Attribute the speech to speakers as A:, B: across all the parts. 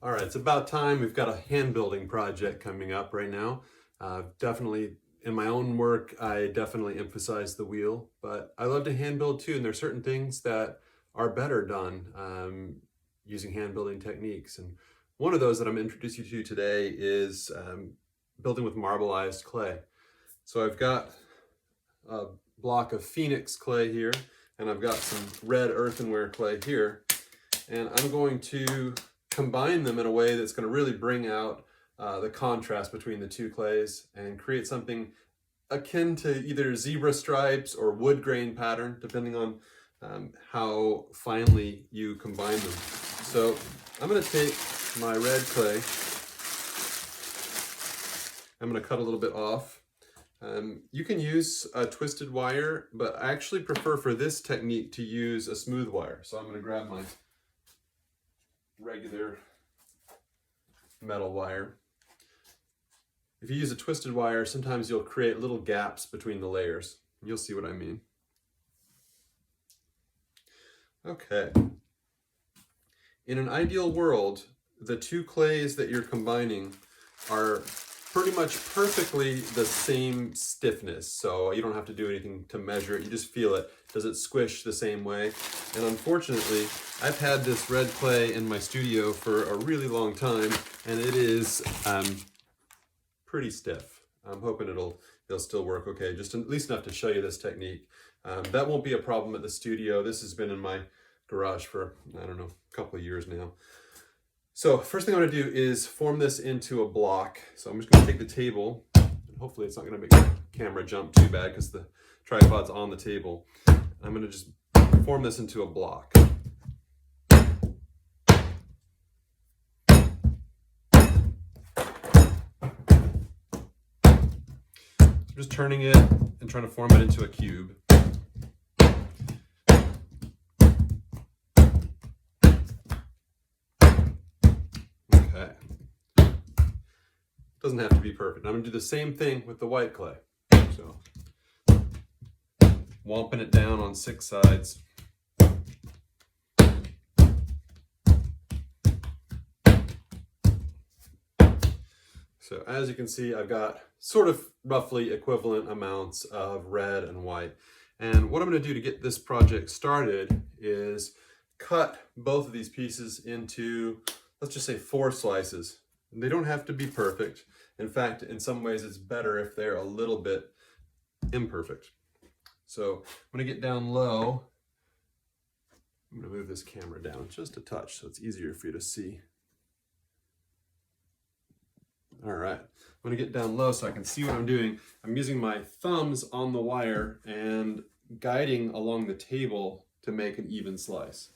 A: All right, it's about time. We've got a hand building project coming up right now. Definitely in my own work, I definitely emphasize the wheel, but I love to hand build too. And there's certain things that are better done using hand building techniques. And one of those that I'm introducing you to today is building with marbleized clay. So I've got a block of Phoenix clay here, and I've got some red earthenware clay here, and I'm going to combine them in a way that's going to really bring out the contrast between the two clays and create something akin to either zebra stripes or wood grain pattern, depending on how finely you combine them. So I'm going to take my red clay, I'm going to cut a little bit off. You can use a twisted wire, but I actually prefer for this technique to use a smooth wire. So I'm going to grab my regular metal wire. If you use a twisted wire, sometimes you'll create little gaps between the layers. You'll see what I mean. Okay. In an ideal world, the two clays that you're combining are pretty much perfectly the same stiffness, so you don't have to do anything to measure it. You just feel it. Does it squish the same way? And unfortunately, I've had this red clay in my studio for a really long time, and it is pretty stiff. I'm hoping it'll still work okay, just at least enough to show you this technique. That won't be a problem at the studio. This has been in my garage for, I don't know, a couple of years now. So first thing I'm going to do is form this into a block. So I'm just going to take the table, and hopefully it's not going to make the camera jump too bad because the tripod's on the table. I'm going to just form this into a block. I'm just turning it and trying to form it into a cube. Okay. Doesn't have to be perfect. I'm going to do the same thing with the white clay. So, womping it down on 6 sides. So as you can see, I've got sort of roughly equivalent amounts of red and white. And what I'm going to do to get this project started is cut both of these pieces into, let's just say 4 slices. They don't have to be perfect. In fact, in some ways it's better if they're a little bit imperfect. So I'm going to get down low. I'm going to move this camera down just a touch so it's easier for you to see. All right, I'm going to get down low so I can see what I'm doing. I'm using my thumbs on the wire and guiding along the table to make an even slice.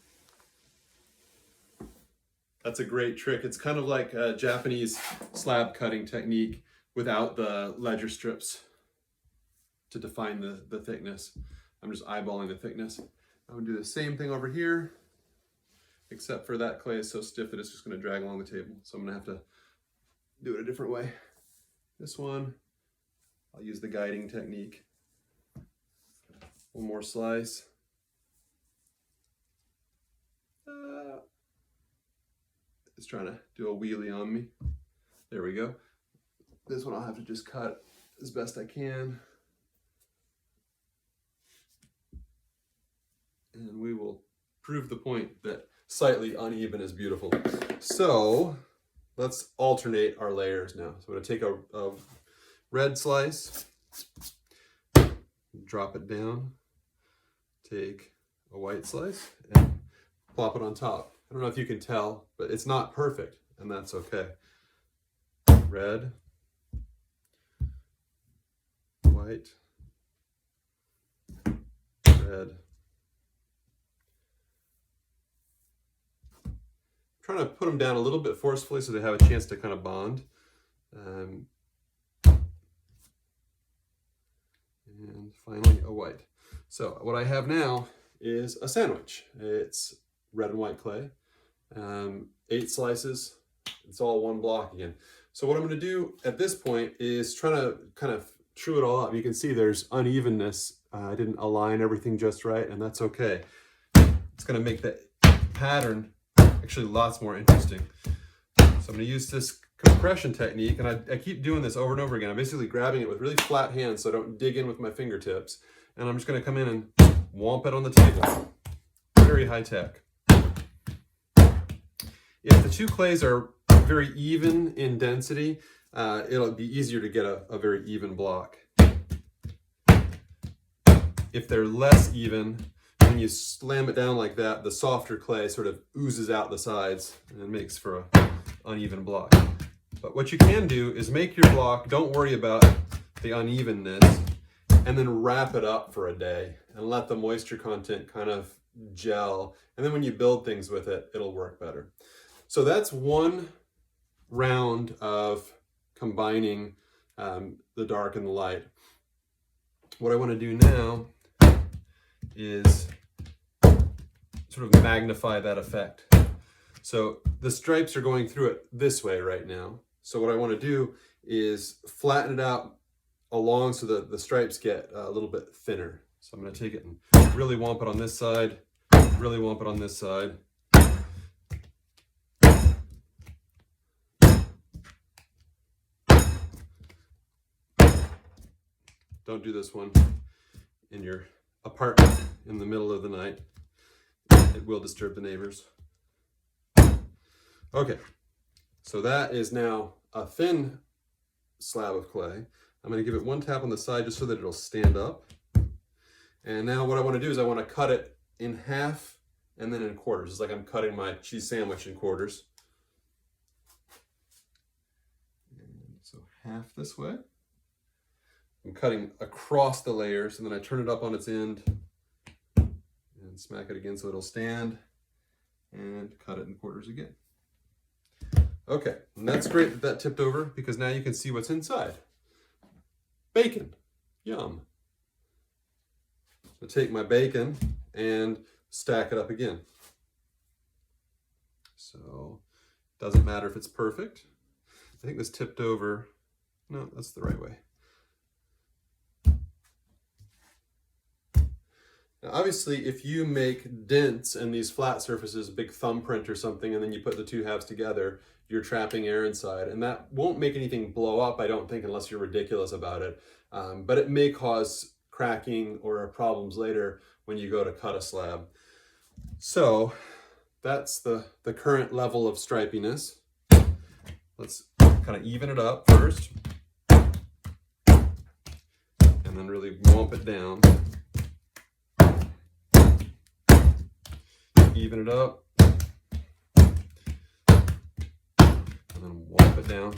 A: That's a great trick. It's kind of like a Japanese slab cutting technique without the ledger strips to define the thickness. I'm just eyeballing the thickness. I'm going to do the same thing over here, except for that clay is so stiff that it's just going to drag along the table. So I'm going to have to do it a different way. This one, I'll use the guiding technique. One more slice. It's trying to do a wheelie on me. There we go. This one I'll have to just cut as best I can. And we will prove the point that slightly uneven is beautiful. So let's alternate our layers now. So I'm going to take a red slice, drop it down, take a white slice, and plop it on top. I don't know if you can tell, but it's not perfect, and that's okay. Red, white, red. Trying to put them down a little bit forcefully so they have a chance to kind of bond. And finally a white. So what I have now is a sandwich. It's red and white clay, 8 slices. It's all one block again. So what I'm going to do at this point is try to kind of true it all up. You can see there's unevenness. I didn't align everything just right, and that's okay. It's going to make the pattern actually lots more interesting. I'm going to use this compression technique, and I keep doing this over and over again. I'm basically grabbing it with really flat hands so I don't dig in with my fingertips. And I'm just going to come in and whomp it on the table. Very high tech. If the two clays are very even in density, it'll be easier to get a very even block. If they're less even, when you slam it down like that, the softer clay sort of oozes out the sides and makes for an uneven block. But what you can do is make your block, don't worry about the unevenness, and then wrap it up for a day and let the moisture content kind of gel. And then when you build things with it, it'll work better. So that's one round of combining the dark and the light. What I want to do now is sort of magnify that effect. So the stripes are going through it this way right now. So what I want to do is flatten it out along so that the stripes get a little bit thinner. So I'm going to take it and really whomp it on this side, really whomp it on this side. Don't do this one in your apartment in the middle of the night. It will disturb the neighbors. Okay, so that is now a thin slab of clay. I'm going to give it one tap on the side just so that it'll stand up. And now what I want to do is I want to cut it in half and then in quarters. It's like I'm cutting my cheese sandwich in quarters. And so half this way. I'm cutting across the layers, and then I turn it up on its end and smack it again so it'll stand, and cut it in quarters again. Okay, and that's great that that tipped over because now you can see what's inside. Bacon. Yum. So take my bacon and stack it up again. So doesn't matter if it's perfect. I think this tipped over. No, that's the right way. Now, obviously, if you make dents in these flat surfaces, a big thumbprint or something, and then you put the two halves together, you're trapping air inside. And that won't make anything blow up, I don't think, unless you're ridiculous about it. But it may cause cracking or problems later when you go to cut a slab. So that's the current level of stripiness. Let's kind of even it up first. And then really whomp it down. Even it up, and then whomp it down.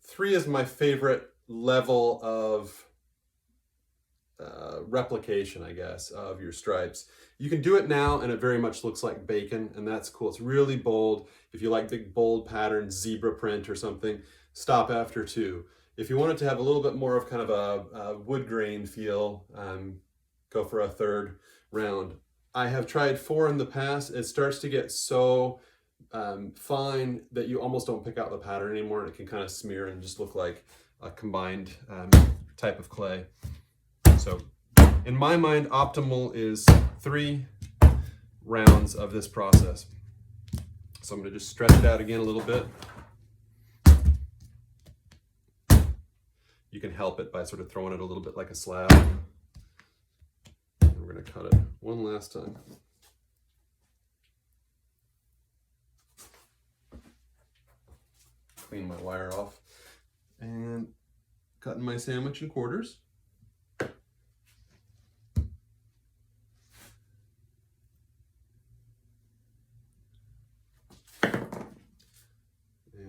A: Three is my favorite level of replication, I guess, of your stripes. You can do it now and it very much looks like bacon, and that's cool. It's really bold. If you like big bold patterns, zebra print or something, stop after 2. If you want it to have a little bit more of kind of a wood grain feel, go for a 3rd round. I have tried 4 in the past. It starts to get so fine that you almost don't pick out the pattern anymore, and it can kind of smear and just look like a combined type of clay. So in my mind, optimal is 3 rounds of this process. So I'm going to just stretch it out again a little bit. You can help it by sort of throwing it a little bit like a slab. And we're going to cut it one last time. Clean my wire off. And cutting my sandwich in quarters.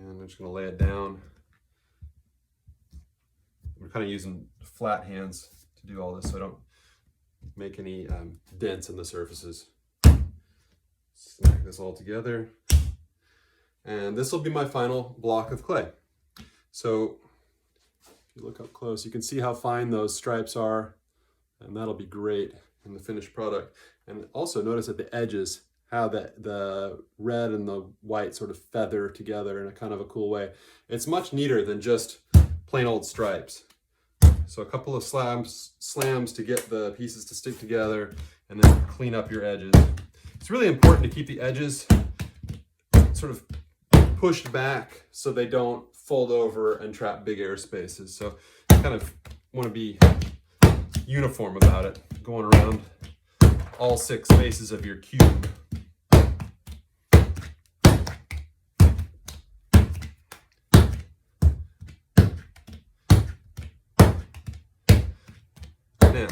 A: I'm just going to lay it down. I'm kind of using flat hands to do all this so I don't make any dents in the surfaces. Snack this all together. And this will be my final block of clay. So if you look up close, you can see how fine those stripes are, and that'll be great in the finished product. And also notice at the edges how the red and the white sort of feather together in a kind of a cool way. It's much neater than just plain old stripes. So a couple of slams to get the pieces to stick together, and then clean up your edges. It's really important to keep the edges sort of pushed back so they don't fold over and trap big air spaces. So you kind of want to be uniform about it, going around all 6 faces of your cube. Now,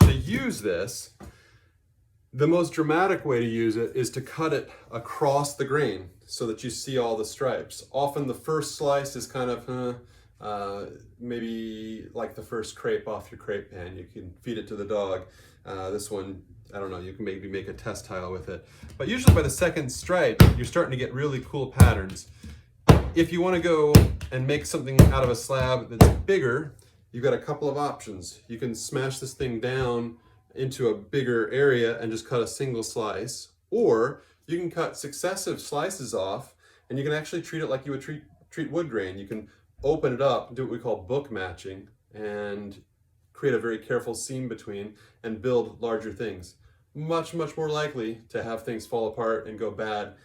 A: to use this, the most dramatic way to use it is to cut it across the grain so that you see all the stripes. Often the first slice is kind of maybe like the first crepe off your crepe pan. You can feed it to the dog. This one, I don't know, you can maybe make a test tile with it. But usually by the second stripe, you're starting to get really cool patterns. If you want to go and make something out of a slab that's bigger, you've got a couple of options. You can smash this thing down into a bigger area and just cut a single slice, or you can cut successive slices off and you can actually treat it like you would treat wood grain. You can open it up and do what we call book matching and create a very careful seam between and build larger things. Much more likely to have things fall apart and go bad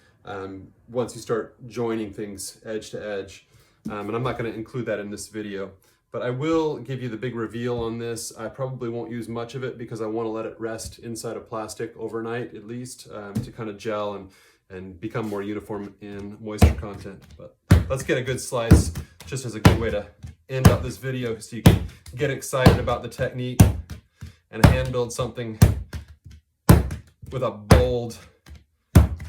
A: once you start joining things edge to edge. And I'm not going to include that in this video. But I will give you the big reveal on this. I probably won't use much of it because I want to let it rest inside of plastic overnight at least to kind of gel and become more uniform in moisture content. But let's get a good slice just as a good way to end up this video so you can get excited about the technique and hand build something with a bold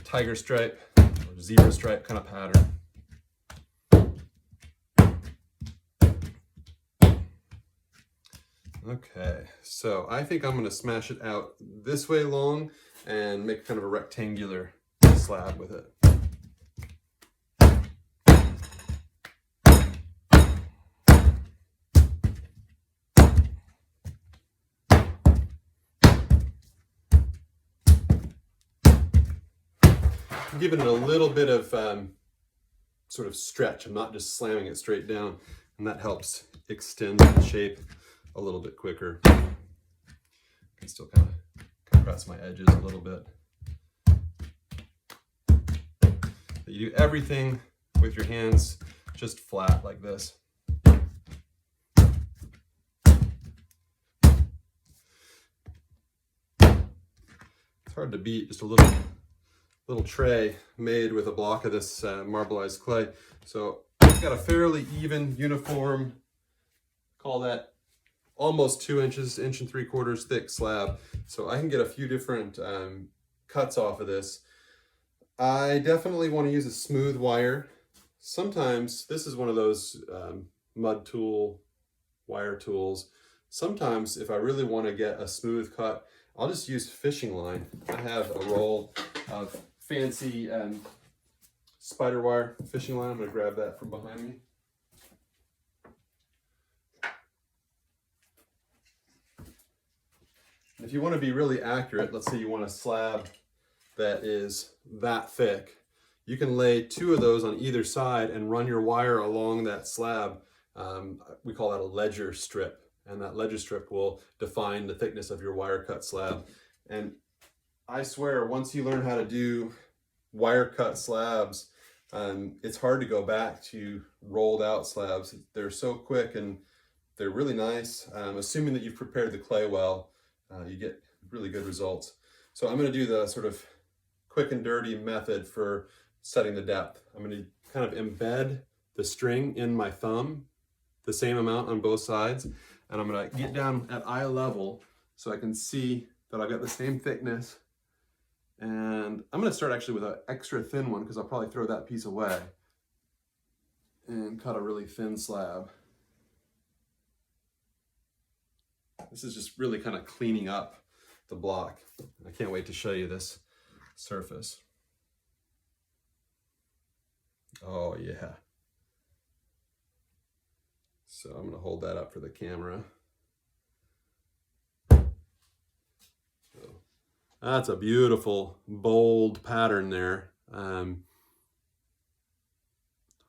A: tiger stripe or zebra stripe kind of pattern. Okay, so I think I'm going to smash it out this way long and make kind of a rectangular slab with it. I'm giving it a little bit of sort of stretch. I'm not just slamming it straight down, and that helps extend the shape a little bit quicker. I can still kind of compress my edges a little bit. But you do everything with your hands just flat like this. It's hard to beat just a little tray made with a block of this marbleized clay. So I've got a fairly even, uniform, call that almost 2 inches, 1 3/4 inch thick slab. So I can get a few different cuts off of this. I definitely want to use a smooth wire. Sometimes this is one of those mud tool wire tools. Sometimes if I really want to get a smooth cut, I'll just use fishing line. I have a roll of fancy spider wire fishing line. I'm going to grab that from behind me. If you want to be really accurate, let's say you want a slab that is that thick, you can lay 2 of those on either side and run your wire along that slab. We call that a ledger strip, and that ledger strip will define the thickness of your wire cut slab. And I swear, once you learn how to do wire cut slabs, it's hard to go back to rolled out slabs. They're so quick and they're really nice. Assuming that you've prepared the clay well, you get really good results. So I'm going to do the sort of quick and dirty method for setting the depth. I'm going to kind of embed the string in my thumb, the same amount on both sides, and I'm going to get down at eye level so I can see that I've got the same thickness. And I'm going to start actually with an extra thin one because I'll probably throw that piece away and cut a really thin slab. This is just really kind of cleaning up the block. I can't wait to show you this surface. Oh yeah. So I'm going to hold that up for the camera. That's a beautiful, bold pattern there.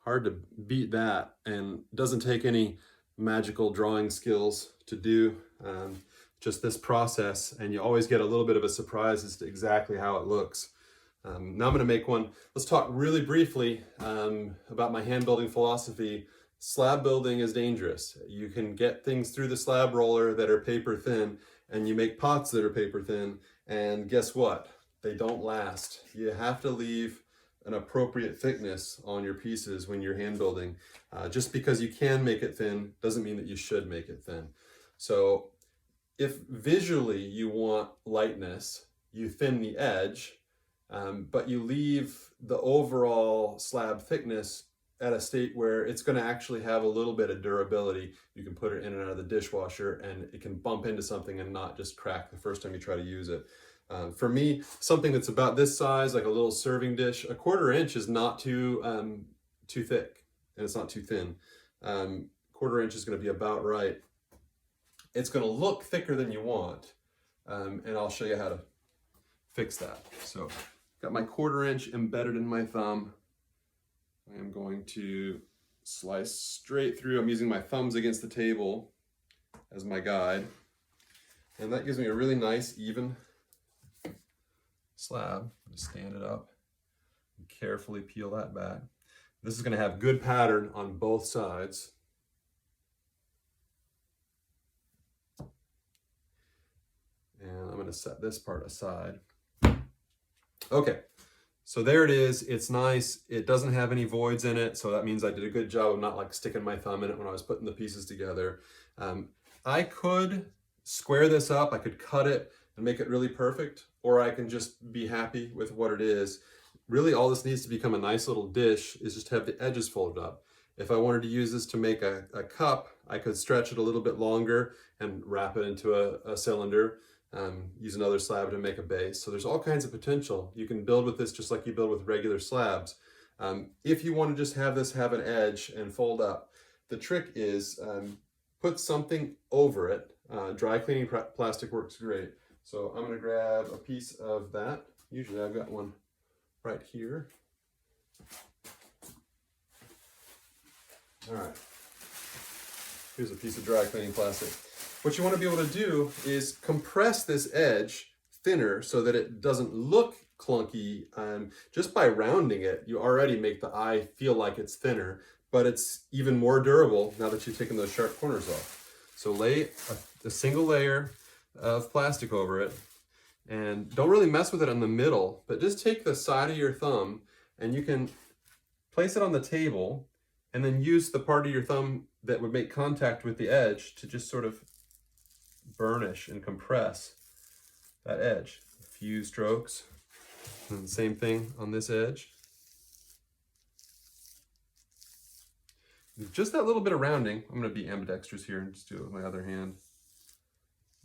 A: Hard to beat that, and doesn't take any magical drawing skills to do. Just this process, and you always get a little bit of a surprise as to exactly how it looks. Now I'm going to make one. Let's talk really briefly about my hand building philosophy. Slab building is dangerous. You can get things through the slab roller that are paper thin, and you make pots that are paper thin, and guess what? They don't last. You have to leave an appropriate thickness on your pieces when you're hand building. Just because you can make it thin doesn't mean that you should make it thin. So if visually you want lightness, you thin the edge, but you leave the overall slab thickness at a state where it's going to actually have a little bit of durability. You can put it in and out of the dishwasher, and it can bump into something and not just crack the first time you try to use it. For me, something that's about this size, like a little serving dish, 1/4 inch is not too thick, and it's not too thin. 1/4 inch is going to be about right. It's going to look thicker than you want, and I'll show you how to fix that. So, got my 1/4 inch embedded in my thumb. I am going to slice straight through. I'm using my thumbs against the table as my guide, and that gives me a really nice, even slab. Just stand it up and carefully peel that back. This is going to have good pattern on both sides. And I'm going to set this part aside. Okay, so there it is. It's nice. It doesn't have any voids in it, so that means I did a good job of not like sticking my thumb in it when I was putting the pieces together. I could square this up. I could cut it and make it really perfect, or I can just be happy with what it is. Really, all this needs to become a nice little dish is just have the edges folded up. If I wanted to use this to make a cup, I could stretch it a little bit longer and wrap it into a cylinder. Use another slab to make a base. So there's all kinds of potential. You can build with this just like you build with regular slabs. If you want to just have this have an edge and fold up, the trick is put something over it. Dry cleaning plastic works great. So I'm going to grab a piece of that. Usually I've got one right here. All right. Here's a piece of dry cleaning plastic. What you want to be able to do is compress this edge thinner so that it doesn't look clunky. Just by rounding it, you already make the eye feel like it's thinner, but it's even more durable now that you've taken those sharp corners off. So lay a single layer of plastic over it, and don't really mess with it in the middle, but just take the side of your thumb and you can place it on the table and then use the part of your thumb that would make contact with the edge to just sort of burnish and compress that edge. A few strokes, and the same thing on this edge. Just that little bit of rounding. I'm going to be ambidextrous here and just do it with my other hand.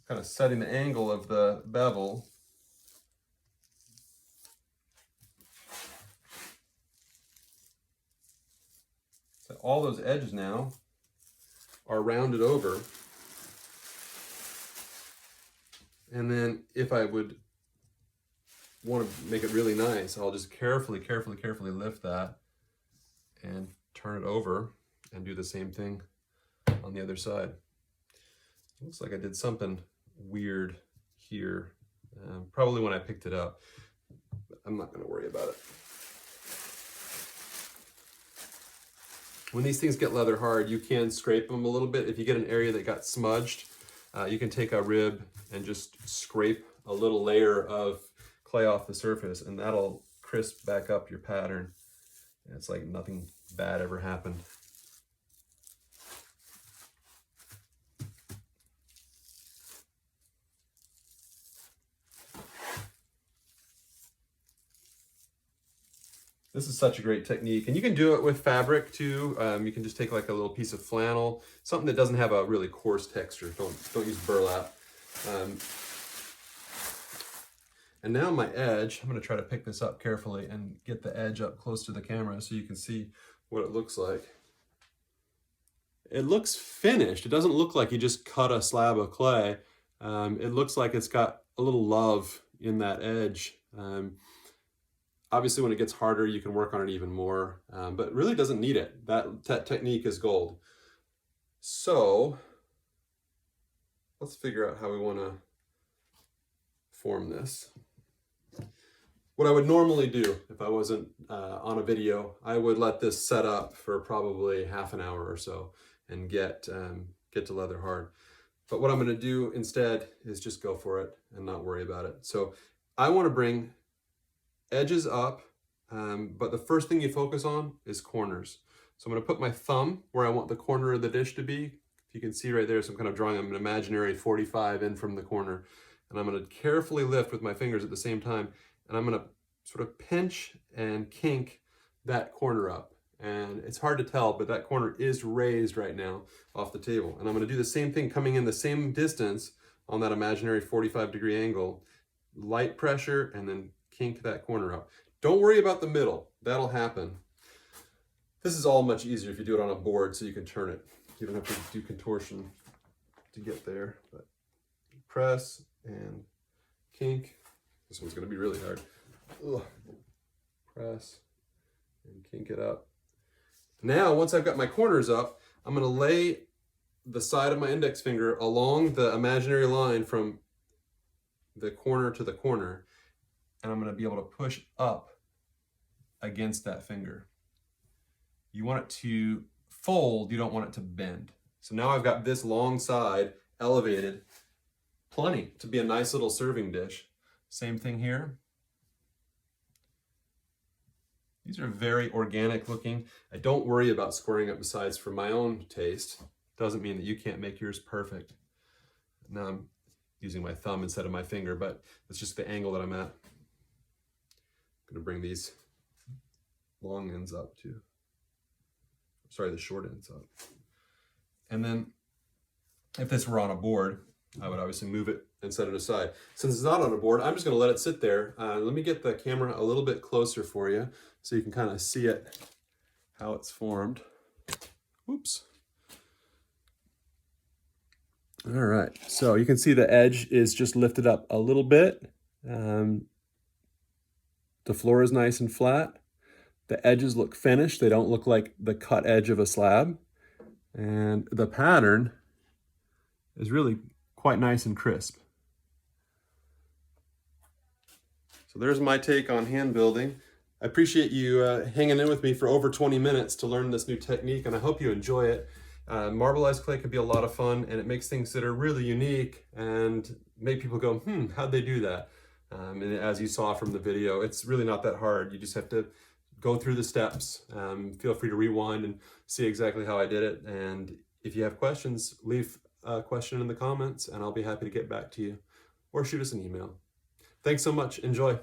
A: Kind of setting the angle of the bevel. So all those edges now are rounded over. And then if I would want to make it really nice, I'll just carefully lift that and turn it over and do the same thing on the other side. Looks like I did something weird here, probably when I picked it up, but I'm not going to worry about it. When these things get leather hard, you can scrape them a little bit. If you get an area that got smudged, you can take a rib and just scrape a little layer of clay off the surface, and that'll crisp back up your pattern. And it's like nothing bad ever happened. This is such a great technique, and you can do it with fabric too. You can just take like a little piece of flannel, something that doesn't have a really coarse texture. Don't use burlap. And now my edge, I'm going to try to pick this up carefully and get the edge up close to the camera so you can see what it looks like. It looks finished. It doesn't look like you just cut a slab of clay. It looks like it's got a little love in that edge. Obviously, when it gets harder, you can work on it even more, but really doesn't need it. That technique is gold. So let's figure out how we want to form this. What I would normally do if I wasn't on a video, I would let this set up for probably half an hour or so and get to leather hard. But what I'm going to do instead is just go for it and not worry about it. So I want to bring edges up, but the first thing you focus on is corners. So I'm going to put my thumb where I want the corner of the dish to be. If you can see right there, so I'm kind of drawing an imaginary 45 in from the corner. And I'm going to carefully lift with my fingers at the same time. And I'm going to sort of pinch and kink that corner up. And it's hard to tell, but that corner is raised right now off the table. And I'm going to do the same thing coming in the same distance on that imaginary 45-degree angle. Light pressure and then kink that corner up. Don't worry about the middle. That'll happen. This is all much easier if you do it on a board so you can turn it. You don't have to do contortion to get there. But press and kink. This one's going to be really hard. Ugh. Press and kink it up. Now, once I've got my corners up, I'm going to lay the side of my index finger along the imaginary line from the corner to the corner, and I'm going to be able to push up against that finger. You want it to fold, you don't want it to bend. So now I've got this long side elevated, plenty to be a nice little serving dish. Same thing here. These are very organic looking. I don't worry about squaring up the sides for my own taste. Doesn't mean that you can't make yours perfect. Now I'm using my thumb instead of my finger, but that's just the angle that I'm at. I'm gonna bring these long ends up too. Sorry, the short ends up. And then if this were on a board, I would obviously move it and set it aside. Since it's not on a board, I'm just gonna let it sit there. Let me get the camera a little bit closer for you so you can kind of see it, how it's formed. Whoops. All right, so you can see the edge is just lifted up a little bit. The floor is nice and flat. The edges look finished. They don't look like the cut edge of a slab. And the pattern is really quite nice and crisp. So there's my take on hand building. I appreciate you hanging in with me for over 20 minutes to learn this new technique, and I hope you enjoy it. Marbleized clay could be a lot of fun, and it makes things that are really unique and make people go, how'd they do that? And as you saw from the video, it's really not that hard. You just have to go through the steps. Feel free to rewind and see exactly how I did it. And if you have questions, leave a question in the comments and I'll be happy to get back to you, or shoot us an email. Thanks so much. Enjoy.